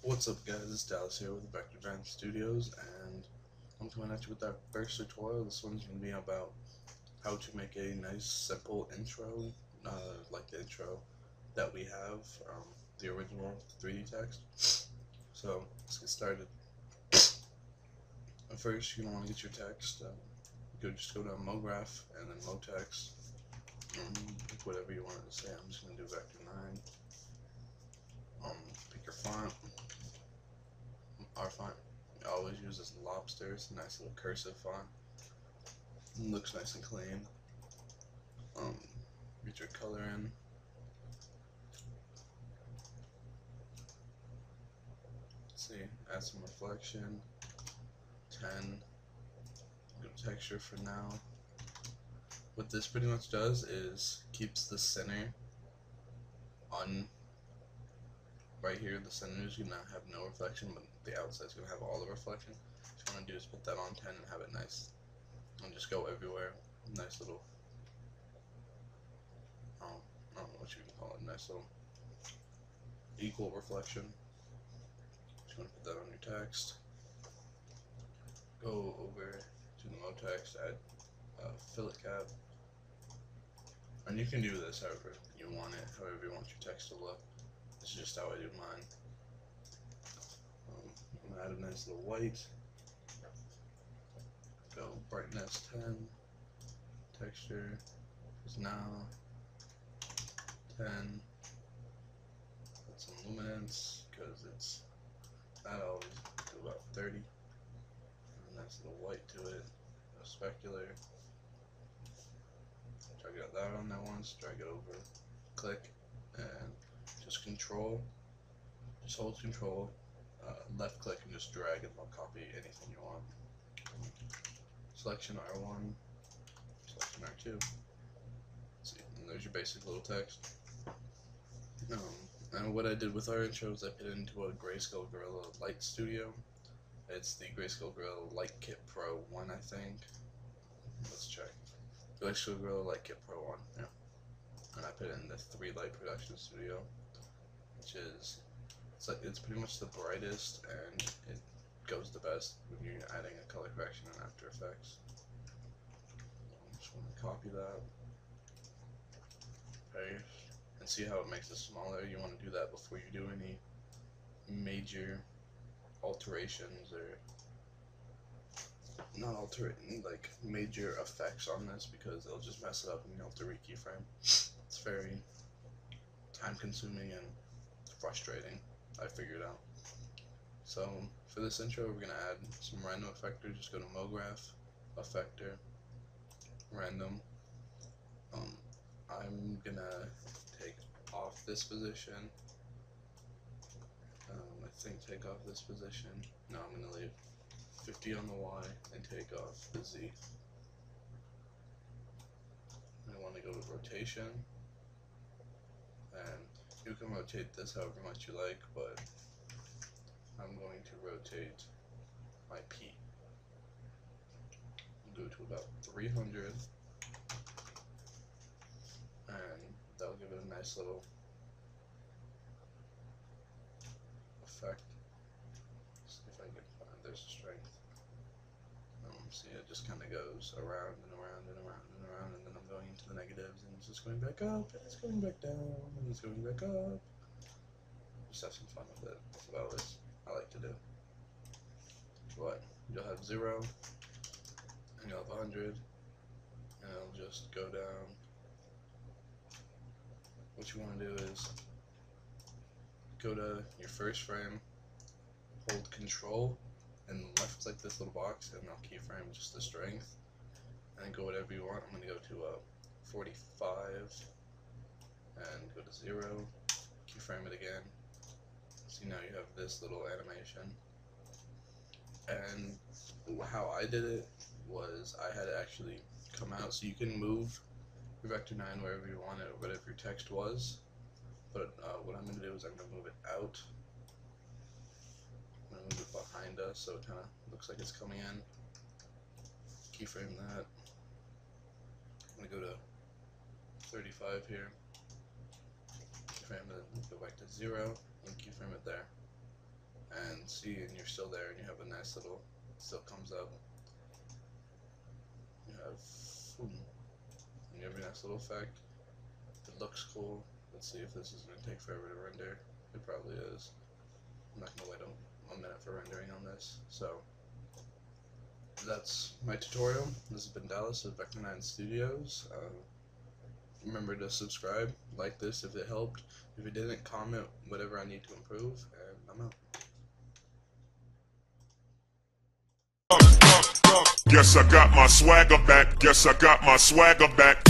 What's up guys, it's Dallas here with Vector Giant Studios, and I'm coming at you with our first tutorial. This one's going to be about how to make a nice simple intro, like the intro that we have, the original 3D text. So let's get started. First, you're going to want to get your text. Just go to MoGraph and then MoText. Pick whatever you want it to say. I'm just going to do Vector 9. Pick your font. Our font I always use this Lobster. It's a nice little cursive font. It looks nice and clean. Get your color in. Let's see, add some reflection. 10. Go texture for now. What this pretty much does is keeps the center on right here. The center is gonna have no reflection, but the outside is gonna have all the reflection. What you wanna do is put that on 10 and have it nice, and just go everywhere. Nice little, I don't know what you can call it. Nice little equal reflection. Just gonna put that on your text. Go over to the MoText, add fillet cap, and you can do this however you want it, however you want your text to look. This is just how I do mine. I'm gonna add a nice little white. Go brightness 10. Texture is now 10. Put some luminance because it's not always do about 30. A nice little white to it. A specular. Drag it that on that once. Drag it over. Click and just control. Just hold control. Left click and just drag and I'll copy anything you want. Selection R1. Selection R2. See, and there's your basic little text. And what I did with our intro is I put it into a Grayscale Gorilla Light Studio. It's the Grayscale Gorilla Light Kit Pro 1, I think. Let's check. Grayscale Gorilla Light Kit Pro 1, yeah. And I put it in the 3 Light Production Studio, which is, it's pretty much the brightest and it goes the best when you're adding a color correction in After Effects. I just want to copy that. Okay. And see how it makes it smaller. You want to do that before you do any major alterations or not alterating, like major effects on this, because it'll just mess it up and you'll have to re-keyframe. It's very time consuming and frustrating, I figured out. So for this intro we're gonna add some random effector. Just go to MoGraph, Effector, Random. I'm gonna take off this position. I think take off this position. No, I'm gonna leave 50 on the Y and take off the Z. I want to go to rotation, and you can rotate this however much you like, but I'm going to rotate my P. Go to about 300. And that'll give it a nice little effect. See if I can find, there's a strength. See, it just kind of goes around and around and around and around, and then I'm going into the negatives, and it's just going back up, and it's going back down, and it's going back up. Just have some fun with it. That's about what I like to do. But you'll have 0, and you'll have 100, and it'll just go down. What you want to do is go to your first frame, hold control, and left click this little box, and I'll keyframe just the strength, and then go whatever you want. I'm going to go to 45, and go to 0, keyframe it again. See, now you have this little animation. And how I did it was I had it actually come out, so you can move your Vector 9 wherever you want it, or whatever your text was. But what I'm going to do is I'm going to move it out. I'm going to move it behind us so it kind of looks like it's coming in. Keyframe that. I'm going to go to 35 here. Keyframe it, go back to 0, and keyframe it there. and see, and you're still there, and you have a nice little, still comes up. You have, and you have a nice little effect. It looks cool. Let's see if this is going to take forever to render. It probably is. I'm not going to wait a minute for rendering on this. So that's my tutorial. This has been Dallas of Vector 9 Studios. Remember to subscribe, like this if it helped. If it didn't, comment whatever I need to improve, and I'm out. Guess I got my swagger back. Guess I got my swagger back.